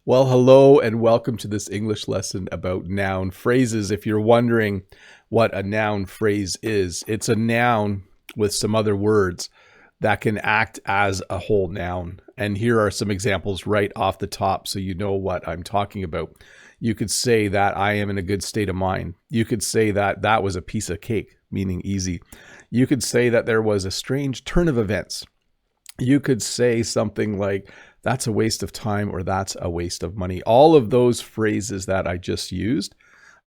Well, hello and welcome to this English lesson about noun phrases. If you're wondering what a noun phrase is, it's a noun with some other words that can act as a whole noun. And here are some examples right off the top so you know what I'm talking about. You could say that I am in a good state of mind. You could say that that was a piece of cake, meaning easy. You could say that there was a strange turn of events. You could say something like, that's a waste of time, or that's a waste of money. All of those phrases that I just used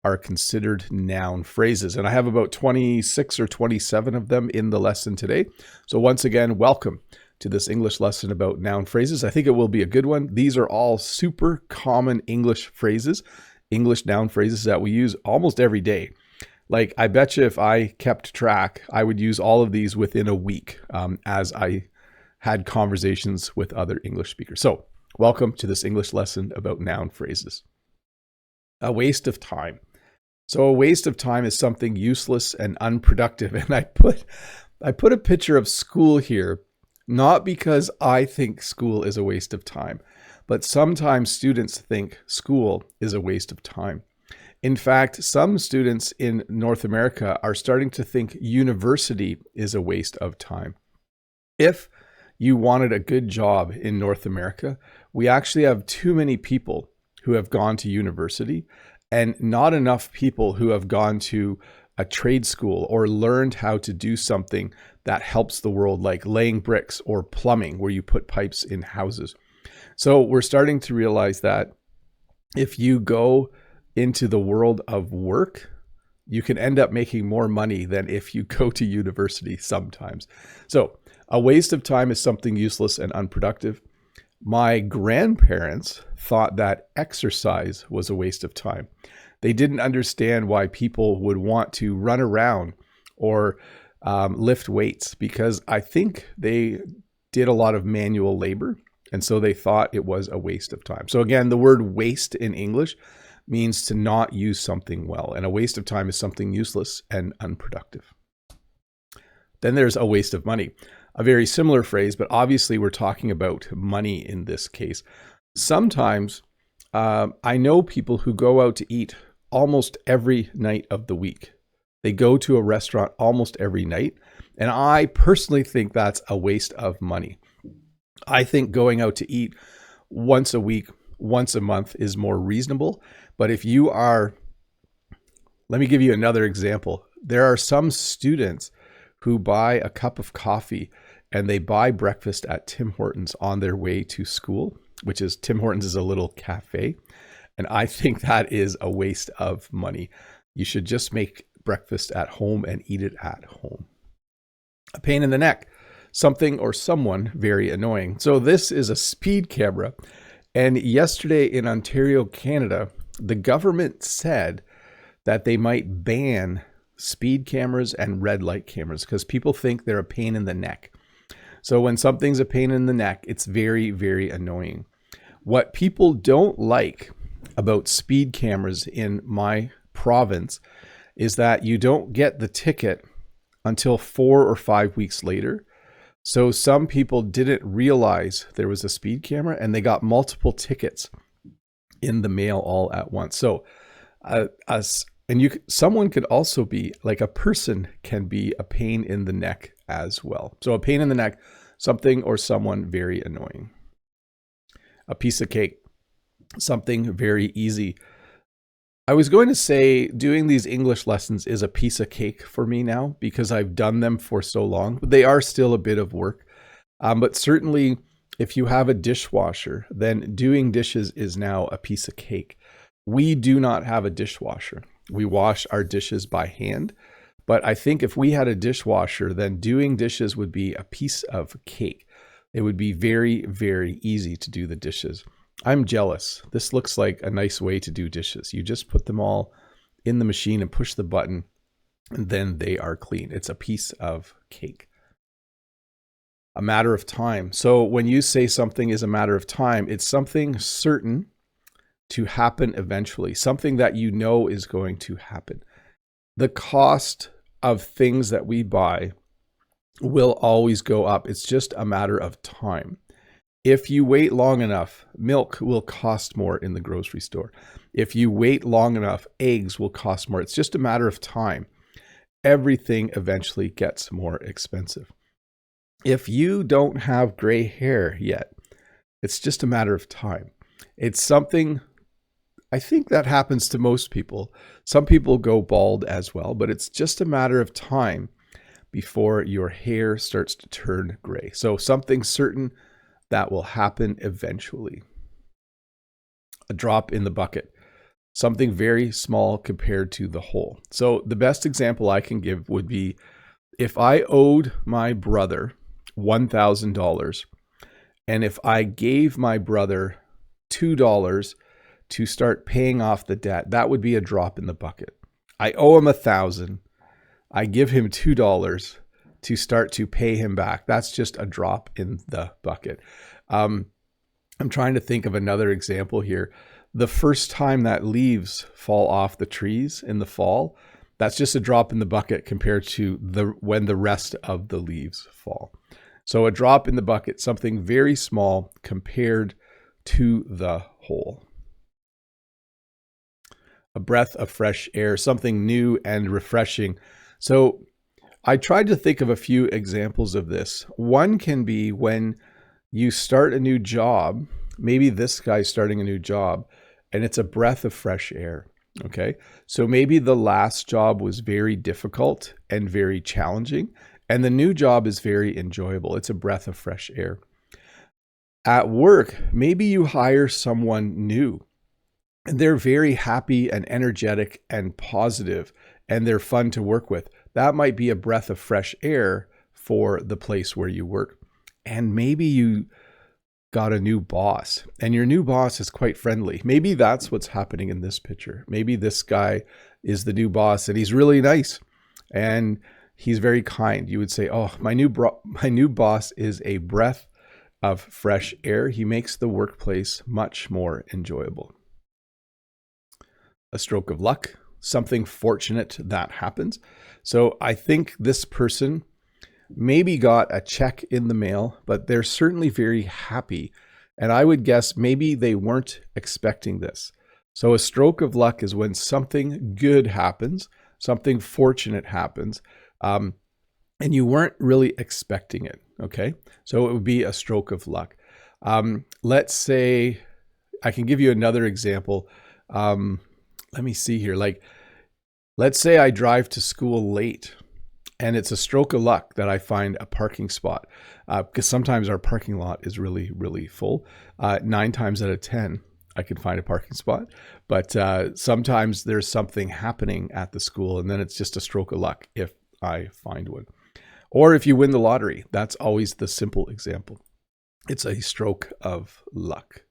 are considered noun phrases. And I have about 26 or 27 of them in the lesson today. So once again, welcome to this English lesson about noun phrases. I think it will be a good one. These are all super common English phrases, English noun phrases that we use almost every day. Like, I bet you if I kept track, I would use all of these within a week as I had conversations with other English speakers. So welcome to this English lesson about noun phrases. A waste of time. So a waste of time is something useless and unproductive. And I put a picture of school here, not because I think school is a waste of time, but sometimes students think school is a waste of time. In fact, some students in North America are starting to think university is a waste of time. If you wanted a good job in North America, we actually have too many people who have gone to university and not enough people who have gone to a trade school or learned how to do something that helps the world, like laying bricks or plumbing, where you put pipes in houses. So we're starting to realize that if you go into the world of work, you can end up making more money than if you go to university sometimes. So a waste of time is something useless and unproductive. My grandparents thought that exercise was a waste of time. They didn't understand why people would want to run around or lift weights, because I think they did a lot of manual labor, and so they thought it was a waste of time. So again, the word waste in English means to not use something well, and a waste of time is something useless and unproductive. Then there's a waste of money. A very similar phrase, but obviously we're talking about money in this case. Sometimes I know people who go out to eat almost every night of the week. They go to a restaurant almost every night, and I personally think that's a waste of money. I think going out to eat once a week, once a month is more reasonable. But if you are, let me give you another example. There are some students who buy a cup of coffee and they buy breakfast at Tim Hortons on their way to school, which is, Tim Hortons is a little cafe. And I think that is a waste of money. You should just make breakfast at home and eat it at home. A pain in the neck, something or someone very annoying. So this is a speed camera. And yesterday in Ontario, Canada, the government said that they might ban speed cameras and red light cameras because people think they're a pain in the neck. So when something's a pain in the neck, it's very, very annoying. What people don't like about speed cameras in my province is that you don't get the ticket until 4 or 5 weeks later. So some people didn't realize there was a speed camera and they got multiple tickets in the mail all at once. So someone could also be, like, a person can be a pain in the neck as well. So a pain in the neck, something or someone very annoying. A piece of cake, something very easy. I was going to say doing these English lessons is a piece of cake for me now because I've done them for so long, but they are still a bit of work. But certainly if you have a dishwasher, then doing dishes is now a piece of cake. We do not have a dishwasher. We wash our dishes by hand. But I think if we had a dishwasher, then doing dishes would be a piece of cake. It would be very, very easy to do the dishes. I'm jealous. This looks like a nice way to do dishes. You just put them all in the machine and push the button, and then they are clean. It's a piece of cake. A matter of time. So when you say something is a matter of time, it's something certain to happen eventually, something that you know is going to happen. The cost of things that we buy will always go up. It's just a matter of time. If you wait long enough, milk will cost more in the grocery store. If you wait long enough, eggs will cost more. It's just a matter of time. Everything eventually gets more expensive. If you don't have gray hair yet, it's just a matter of time. It's something, I think, that happens to most people. Some people go bald as well, but it's just a matter of time before your hair starts to turn gray. So something certain that will happen eventually. A drop in the bucket. Something very small compared to the whole. So the best example I can give would be if I owed my brother $1,000, and if I gave my brother $2 to start paying off the debt, that would be a drop in the bucket. I owe him $1,000. I give him $2 to start to pay him back. That's just a drop in the bucket. I'm trying to think of another example here. The first time that leaves fall off the trees in the fall, that's just a drop in the bucket compared to when the rest of the leaves fall. So a drop in the bucket, something very small compared to the whole. A breath of fresh air, something new and refreshing. So I tried to think of a few examples of this. One can be when you start a new job, maybe this guy's starting a new job, and it's a breath of fresh air. Okay. So maybe the last job was very difficult and very challenging, and the new job is very enjoyable. It's a breath of fresh air. At work, maybe you hire someone new and they're very happy and energetic and positive, and they're fun to work with. That might be a breath of fresh air for the place where you work. And maybe you got a new boss, and your new boss is quite friendly. Maybe that's what's happening in this picture. Maybe this guy is the new boss and he's really nice and he's very kind. You would say, oh, my new boss is a breath of fresh air. He makes the workplace much more enjoyable. A stroke of luck, something fortunate that happens. So I think this person maybe got a check in the mail, but they're certainly very happy. And I would guess maybe they weren't expecting this. So a stroke of luck is when something good happens, something fortunate happens, and you weren't really expecting it. Okay. So it would be a stroke of luck. Let's say, I can give you another example. Let me see here. Let's say I drive to school late, and it's a stroke of luck that I find a parking spot, because sometimes our parking lot is really, really full. 9 times out of 10, I can find a parking spot. But sometimes there's something happening at the school, and then it's just a stroke of luck if I find one. Or if you win the lottery, that's always the simple example. It's a stroke of luck.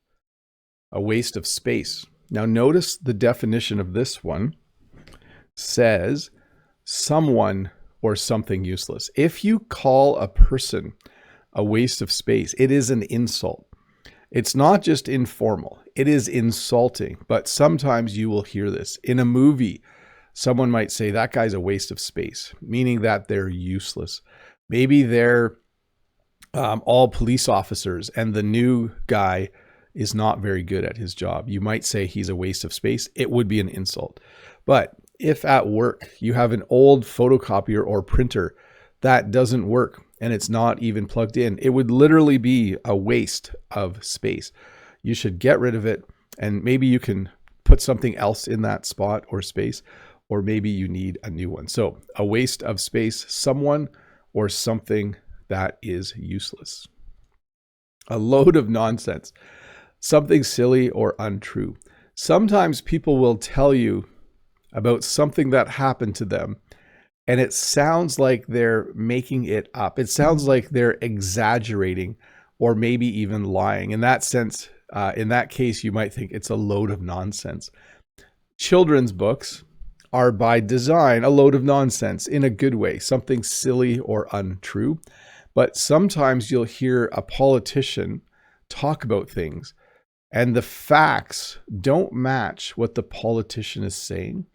A waste of space. Now notice the definition of this one says someone or something useless. If you call a person a waste of space, it is an insult. It's not just informal, it is insulting. But sometimes you will hear this. In a movie, someone might say that guy's a waste of space, meaning that they're useless. Maybe they're all police officers and the new guy is not very good at his job. You might say he's a waste of space. It would be an insult. But if at work you have an old photocopier or printer that doesn't work and it's not even plugged in, it would literally be a waste of space. You should get rid of it, and maybe you can put something else in that spot or space, or maybe you need a new one. So a waste of space, someone or something that is useless. A load of nonsense, something silly or untrue. Sometimes people will tell you about something that happened to them, and it sounds like they're making it up. It sounds like they're exaggerating or maybe even lying. In that sense, in that case, you might think it's a load of nonsense. Children's books are by design a load of nonsense in a good way, something silly or untrue. But sometimes you'll hear a politician talk about things and the facts don't match what the politician is saying.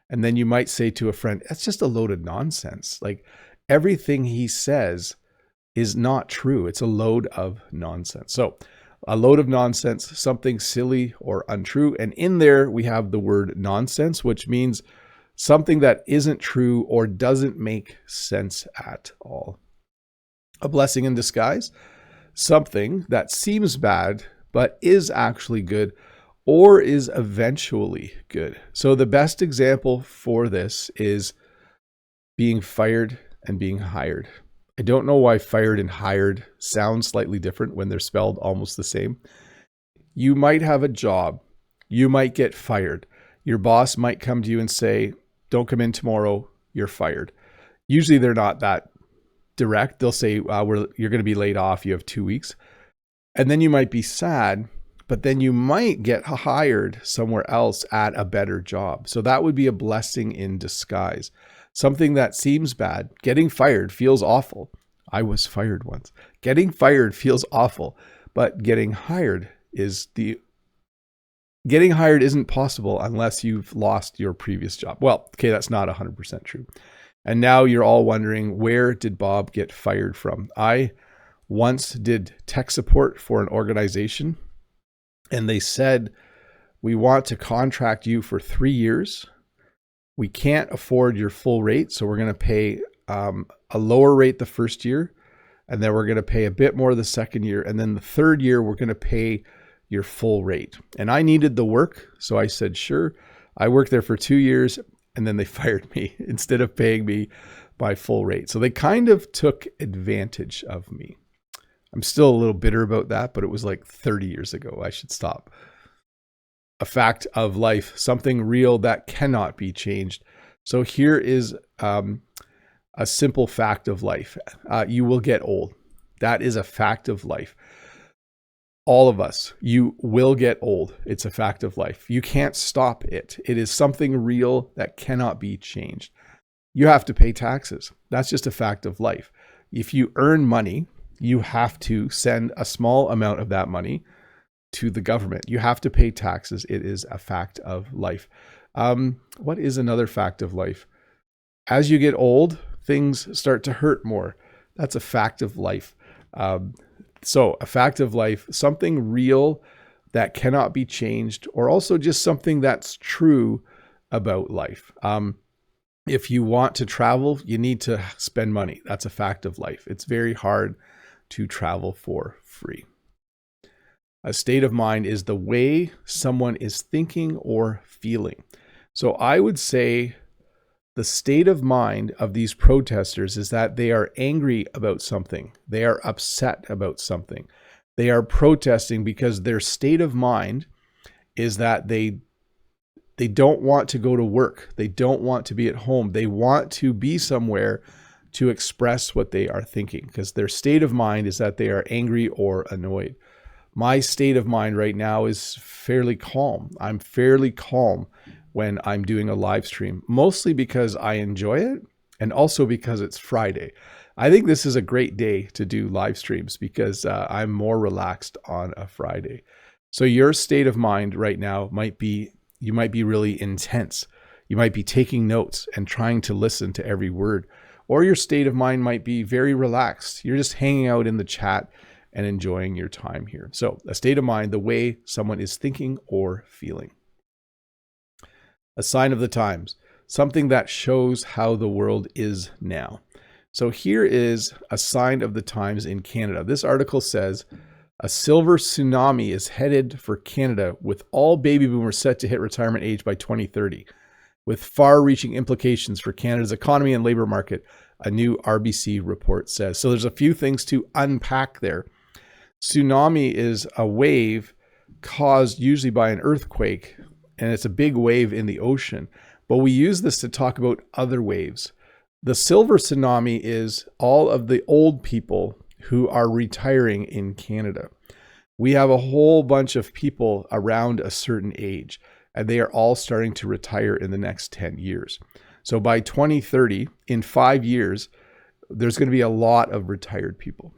And then you might say to a friend, that's just a load of nonsense. Like, everything he says is not true. It's a load of nonsense. So a load of nonsense, something silly or untrue. And in there, we have the word nonsense, which means something that isn't true or doesn't make sense at all. A blessing in disguise, something that seems bad, but is actually good or is eventually good. So the best example for this is being fired and being hired. I don't know why fired and hired sound slightly different when they're spelled almost the same. You might have a job. You might get fired. Your boss might come to you and say, don't come in tomorrow, you're fired. Usually they're not that direct. They'll say, you're going to be laid off, you have 2 weeks. And then you might be sad, but then you might get hired somewhere else at a better job. So that would be a blessing in disguise. Something that seems bad, getting fired feels awful. I was fired once. Getting fired feels awful, but getting hired isn't possible unless you've lost your previous job. Well, okay, that's not 100% true. And now you're all wondering, where did Bob get fired from? I once did tech support for an organization, and they said, we want to contract you for 3 years. We can't afford your full rate, so we're going to pay a lower rate the first year, and then we're going to pay a bit more the second year, and then the third year we're going to pay your full rate. And I needed the work, so I said, sure. I worked there for 2 years, and then they fired me instead of paying me my full rate. So they kind of took advantage of me. I'm still a little bitter about that, but it was like 30 years ago. I should stop. A fact of life, something real that cannot be changed. So here is a simple fact of life. You will get old. That is a fact of life. All of us, you will get old. It's a fact of life. You can't stop it. It is something real that cannot be changed. You have to pay taxes. That's just a fact of life. If you earn money, you have to send a small amount of that money to the government. You have to pay taxes. It is a fact of life. What is another fact of life? As you get old, things start to hurt more. That's a fact of life. So a fact of life, something real that cannot be changed, or also just something that's true about life. If you want to travel, you need to spend money. That's a fact of life. It's very hard to travel for free. A state of mind is the way someone is thinking or feeling. So I would say the state of mind of these protesters is that they are angry about something. They are upset about something. They are protesting because their state of mind is that they don't want to go to work. They don't want to be at home. They want to be somewhere to express what they are thinking, because their state of mind is that they are angry or annoyed. My state of mind right now is fairly calm. I'm fairly calm when I'm doing a live stream, mostly because I enjoy it and also because it's Friday. I think this is a great day to do live streams because I'm more relaxed on a Friday. So your state of mind right now you might be really intense. You might be taking notes and trying to listen to every word. Or your state of mind might be very relaxed. You're just hanging out in the chat and enjoying your time here. So a state of mind, the way someone is thinking or feeling. A sign of the times, something that shows how the world is now. So here is a sign of the times in Canada. This article says, a silver tsunami is headed for Canada with all baby boomers set to hit retirement age by 2030, with far-reaching implications for Canada's economy and labor market, a new RBC report says. So there's a few things to unpack there. Tsunami is a wave caused usually by an earthquake, and it's a big wave in the ocean. But we use this to talk about other waves. The silver tsunami is all of the old people who are retiring in Canada. We have a whole bunch of people around a certain age, and they are all starting to retire in the next 10 years. So by 2030, in 5 years, there's going to be a lot of retired people.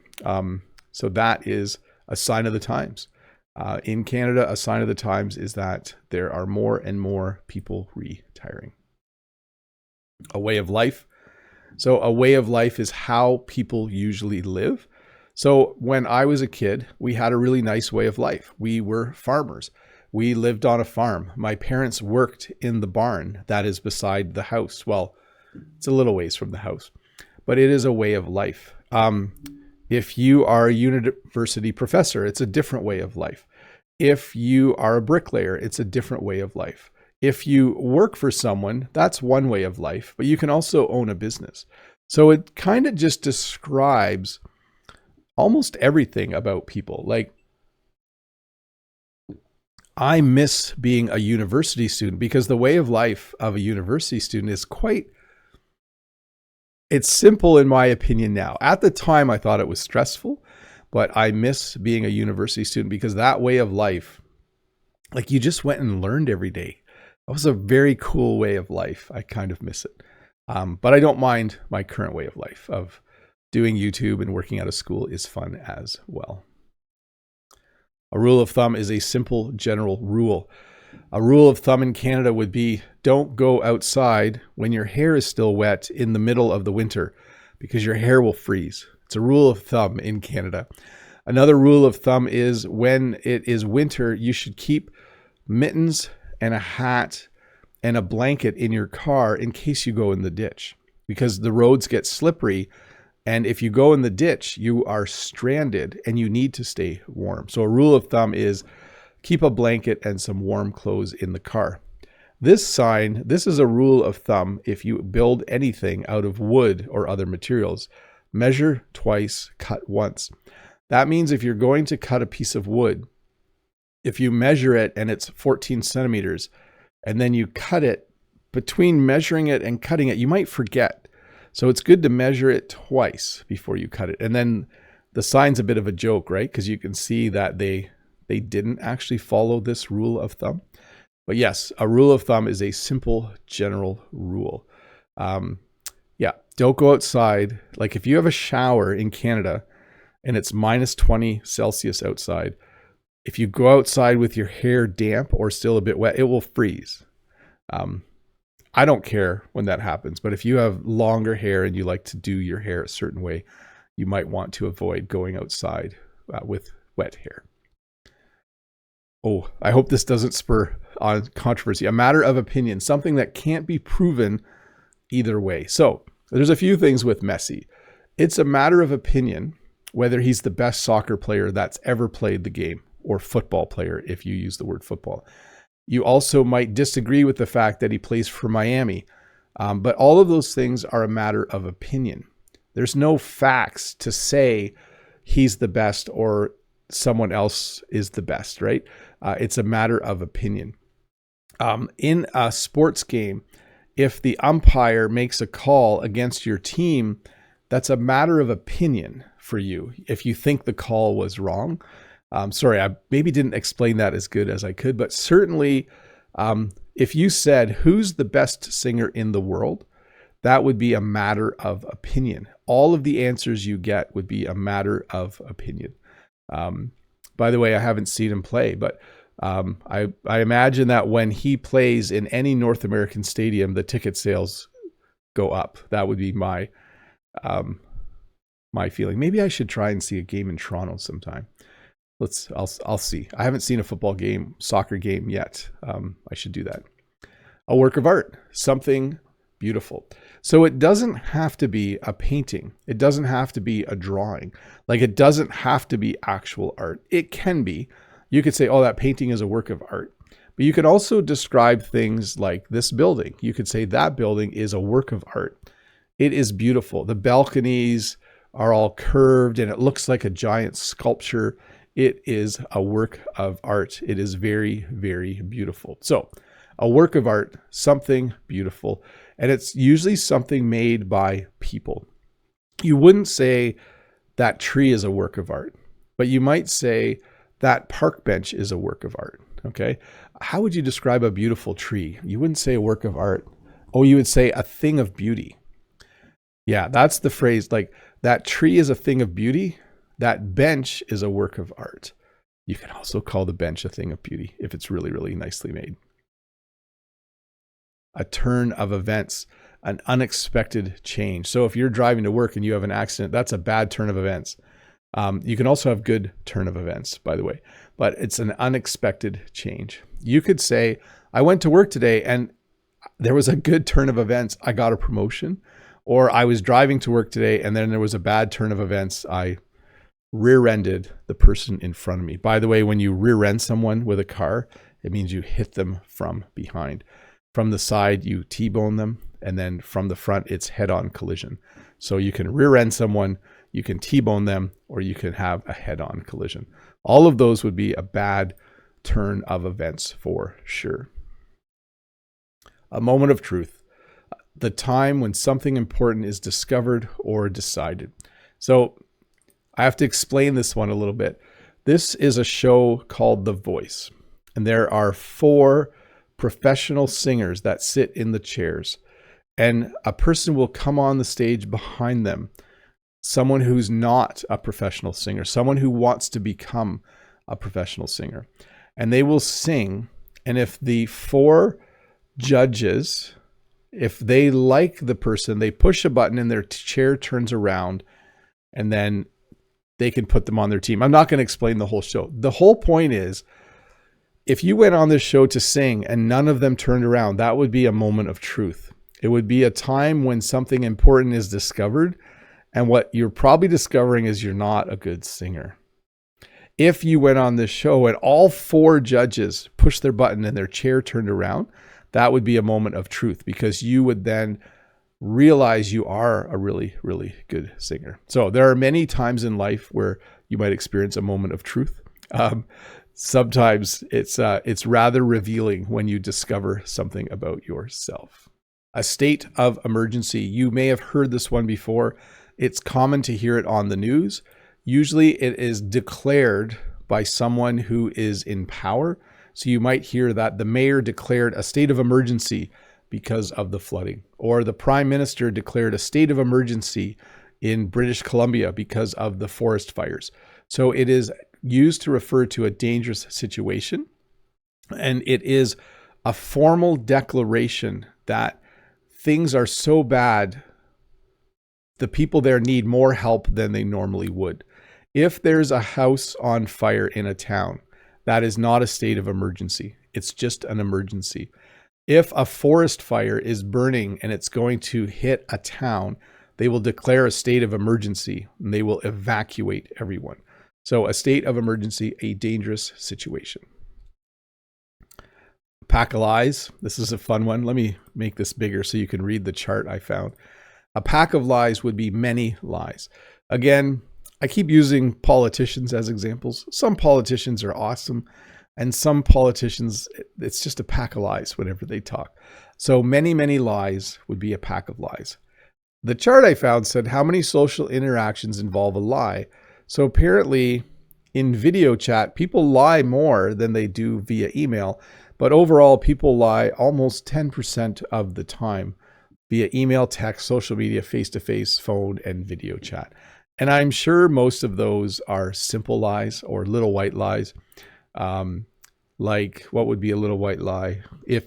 So that is a sign of the times. In Canada, a sign of the times is that there are more and more people retiring. A way of life. So a way of life is how people usually live. So when I was a kid, we had a really nice way of life. We were farmers. We lived on a farm. My parents worked in the barn that is beside the house. Well, it's a little ways from the house, but it is a way of life. If you are a university professor, it's a different way of life. If you are a bricklayer, it's a different way of life. If you work for someone, that's one way of life, but you can also own a business. So it kind of just describes almost everything about people. Like, I miss being a university student because the way of life of a university student is it's simple in my opinion now. At the time, I thought it was stressful, but I miss being a university student because that way of life, like, you just went and learned every day. That was a very cool way of life. I kind of miss it. But I don't mind my current way of life of doing YouTube and working out of school is fun as well. A rule of thumb is a simple general rule. A rule of thumb in Canada would be don't go outside when your hair is still wet in the middle of the winter because your hair will freeze. It's a rule of thumb in Canada. Another rule of thumb is when it is winter, you should keep mittens and a hat and a blanket in your car in case you go in the ditch because the roads get slippery. And if you go in the ditch, you are stranded and you need to stay warm. So a rule of thumb is keep a blanket and some warm clothes in the car. This is a rule of thumb if you build anything out of wood or other materials. Measure twice, cut once. That means if you're going to cut a piece of wood, if you measure it and it's 14 centimeters, and then you cut it, between measuring it and cutting it, you might forget. So it's good to measure it twice before you cut it. And then the sign's a bit of a joke, right? Because you can see that they didn't actually follow this rule of thumb. But yes, a rule of thumb is a simple general rule. Don't go outside. Like if you have a shower in Canada and it's minus 20 Celsius outside, if you go outside with your hair damp or still a bit wet, it will freeze. I don't care when that happens, but if you have longer hair and you like to do your hair a certain way, you might want to avoid going outside with wet hair. Oh, I hope this doesn't spur on controversy. A matter of opinion, something that can't be proven either way. So there's a few things with Messi. It's a matter of opinion whether he's the best soccer player that's ever played the game, or football player if you use the word football. You also might disagree with the fact that he plays for Miami, but all of those things are a matter of opinion. There's no facts to say he's the best or someone else is the best, right? It's a matter of opinion. In a sports game, if the umpire makes a call against your team, that's a matter of opinion for you. If you think the call was wrong, sorry, I maybe didn't explain that as good as I could, but certainly if you said, who's the best singer in the world, that would be a matter of opinion. All of the answers you get would be a matter of opinion. By the way, I haven't seen him play, but I imagine that when he plays in any North American stadium, the ticket sales go up. That would be my feeling. Maybe I should try and see a game in Toronto sometime. I'll see. I haven't seen a soccer game yet. I should do that. A work of art, something beautiful. So it doesn't have to be a painting. It doesn't have to be a drawing. Like it doesn't have to be actual art. It can be. You could say, oh, that painting is a work of art. But you could also describe things like this building. You could say that building is a work of art. It is beautiful. The balconies are all curved and it looks like a giant sculpture. It is a work of art. It is very, very beautiful. So a work of art, something beautiful. And it's usually something made by people. You wouldn't say that tree is a work of art, but you might say that park bench is a work of art. Okay. How would you describe a beautiful tree? You wouldn't say a work of art. Oh, you would say a thing of beauty. Yeah, that's the phrase. Like that tree is a thing of beauty. That bench is a work of art. You can also call the bench a thing of beauty if it's really, really nicely made. A turn of events, an unexpected change. So if you're driving to work and you have an accident, that's a bad turn of events. You can also have good turn of events, by the way, but it's an unexpected change. You could say, I went to work today and there was a good turn of events. I got a promotion. Or I was driving to work today and then there was a bad turn of events. I rear-ended the person in front of me. By the way, when you rear-end someone with a car, it means you hit them from behind. From the side, you T-bone them. And then from the front, it's head-on collision. So you can rear-end someone, you can T-bone them, or you can have a head-on collision. All of those would be a bad turn of events for sure. A moment of truth. The time when something important is discovered or decided. So I have to explain this one a little bit. This is a show called The Voice, and there are 4 professional singers that sit in the chairs, and a person will come on the stage behind them, someone who's not a professional singer, someone who wants to become a professional singer, and they will sing. And if the 4 judges, if they like the person, they push a button and their chair turns around, and then they can put them on their team. I'm not going to explain the whole show. The whole point is, if you went on this show to sing and none of them turned around, that would be a moment of truth. It would be a time when something important is discovered, and what you're probably discovering is you're not a good singer. If you went on this show and all 4 judges pushed their button and their chair turned around, that would be a moment of truth, because you would then realize you are a really, really good singer. So there are many times in life where you might experience a moment of truth. Sometimes it's rather revealing when you discover something about yourself. A state of emergency. You may have heard this one before. It's common to hear it on the news. Usually it is declared by someone who is in power. So you might hear that the mayor declared a state of emergency because of the flooding, or the prime minister declared a state of emergency in British Columbia because of the forest fires. So it is used to refer to a dangerous situation, and it is a formal declaration that things are so bad, the people there need more help than they normally would. If there's a house on fire in a town, that is not a state of emergency. It's just an emergency. If a forest fire is burning and it's going to hit a town, they will declare a state of emergency and they will evacuate everyone. So a state of emergency, a dangerous situation. Pack of lies. This is a fun one. Let me make this bigger so you can read the chart I found. A pack of lies would be many lies. Again, I keep using politicians as examples. Some politicians are awesome, and some politicians, it's just a pack of lies whenever they talk. So many, many lies would be a pack of lies. The chart I found said how many social interactions involve a lie. So apparently in video chat, people lie more than they do via email, but overall people lie almost 10% of the time via email, text, social media, face-to-face, phone, and video chat. And I'm sure most of those are simple lies or little white lies. Like, what would be a little white lie? If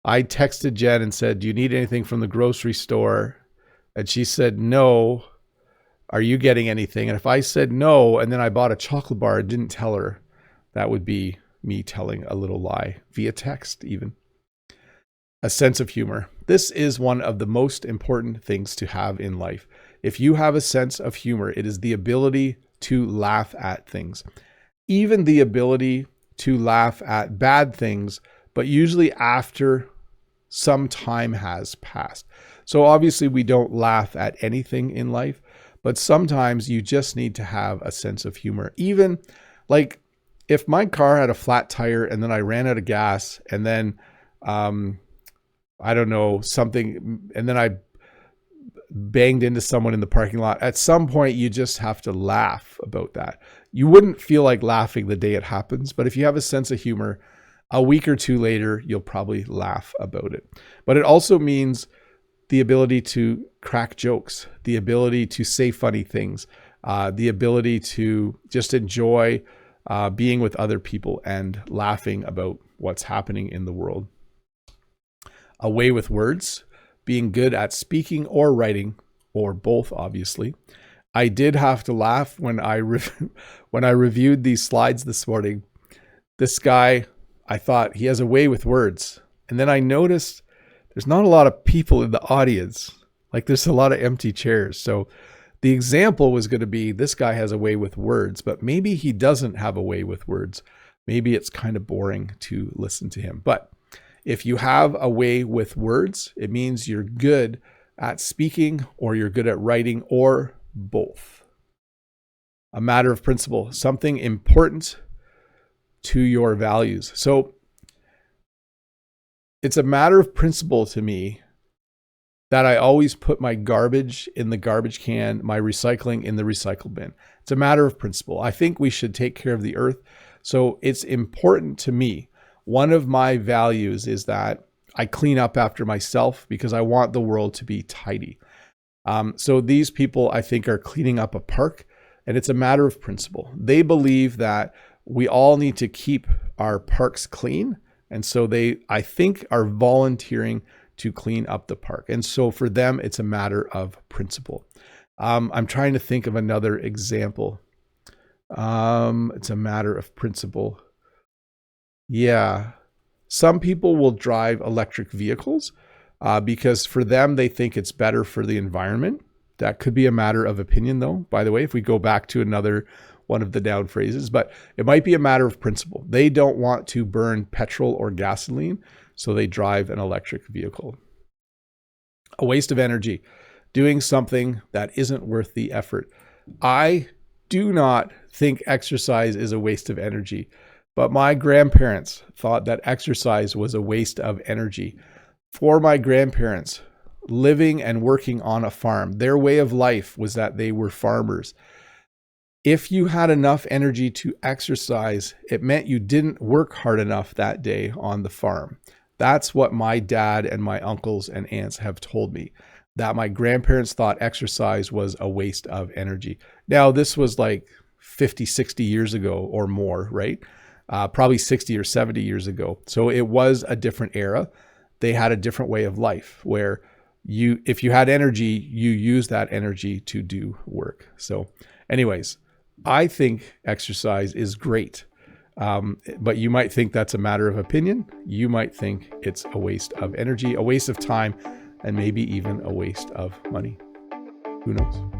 I texted Jen and said, do you need anything from the grocery store? And she said, no. Are you getting anything? And if I said no, and then I bought a chocolate bar and didn't tell her, that would be me telling a little lie via text even. A sense of humor. This is one of the most important things to have in life. If you have a sense of humor, it is the ability to laugh at things. Even the ability to laugh at bad things, but usually after some time has passed. So obviously we don't laugh at anything in life, but sometimes you just need to have a sense of humor. Even like if my car had a flat tire and then I ran out of gas and then, I don't know, something, and then I banged into someone in the parking lot. At some point, you just have to laugh about that. You wouldn't feel like laughing the day it happens, but if you have a sense of humor, a week or two later, you'll probably laugh about it. But it also means the ability to crack jokes, the ability to say funny things, the ability to just enjoy being with other people and laughing about what's happening in the world. A way with words, being good at speaking or writing, or both, obviously. I did have to laugh when when I reviewed these slides this morning. This guy, I thought he has a way with words. And then I noticed there's not a lot of people in the audience. Like there's a lot of empty chairs. So the example was going to be this guy has a way with words, but maybe he doesn't have a way with words. Maybe it's kind of boring to listen to him. But if you have a way with words, it means you're good at speaking or you're good at writing or both. A matter of principle, something important to your values. So it's a matter of principle to me that I always put my garbage in the garbage can, my recycling in the recycle bin. It's a matter of principle. I think we should take care of the earth. So it's important to me. One of my values is that I clean up after myself because I want the world to be tidy. So these people, I think, are cleaning up a park, and it's a matter of principle. They believe that we all need to keep our parks clean. And so they, I think, are volunteering to clean up the park. And so for them, it's a matter of principle. I'm trying to think of another example. It's a matter of principle. Yeah. Some people will drive electric vehicles because for them, they think it's better for the environment. That could be a matter of opinion, though, by the way, if we go back to another one of the noun phrases, but it might be a matter of principle. They don't want to burn petrol or gasoline, so they drive an electric vehicle. A waste of energy, doing something that isn't worth the effort. I do not think exercise is a waste of energy, but my grandparents thought that exercise was a waste of energy. For my grandparents, living and working on a farm, their way of life was that they were farmers. If you had enough energy to exercise, it meant you didn't work hard enough that day on the farm. That's what my dad and my uncles and aunts have told me, that my grandparents thought exercise was a waste of energy. Now, this was like 50, 60 years ago or more, right? Probably 60 or 70 years ago. So it was a different era. They had a different way of life where if you had energy, you use that energy to do work. So anyways, I think exercise is great. But you might think that's a matter of opinion. You might think it's a waste of energy, a waste of time, and maybe even a waste of money. Who knows?